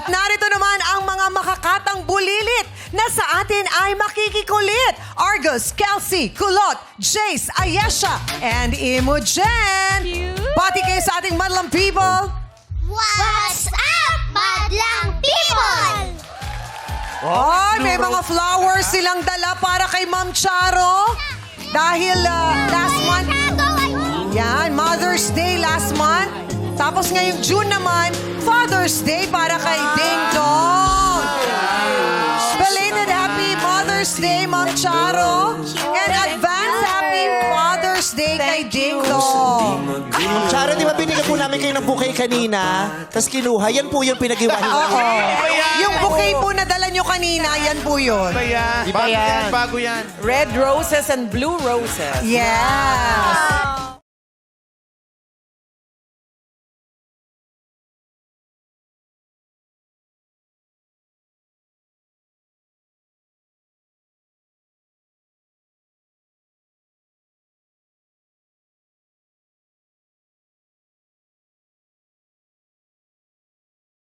At narito naman ang mga makakatang bulilit na sa atin ay makikikulit. Argus, Kelsey, Kulot, Jace, Ayesha, and Imogen. Pati kayo sa ating madlang people. What's up, madlang people? Ay, may mga flowers silang dala para kay Ma'am Charo. Dahil last month, yan, Mother's Day last month. Tapos ngayong June naman, Father's Day para kay Ding Dong. Belated Happy Mother's Day, Ma'am Charo. And advance Happy Father's Day kay Ding Dong. Charo, di ba binigyan po namin kayo ng bouquet kanina? Tapos kinuha. Yan po yung pinag-iwahin. Oo. Yung bouquet po na dala nyo kanina, yan po yun. Iba yan. Iba yan. Bago yan. Red roses and blue roses. Yes.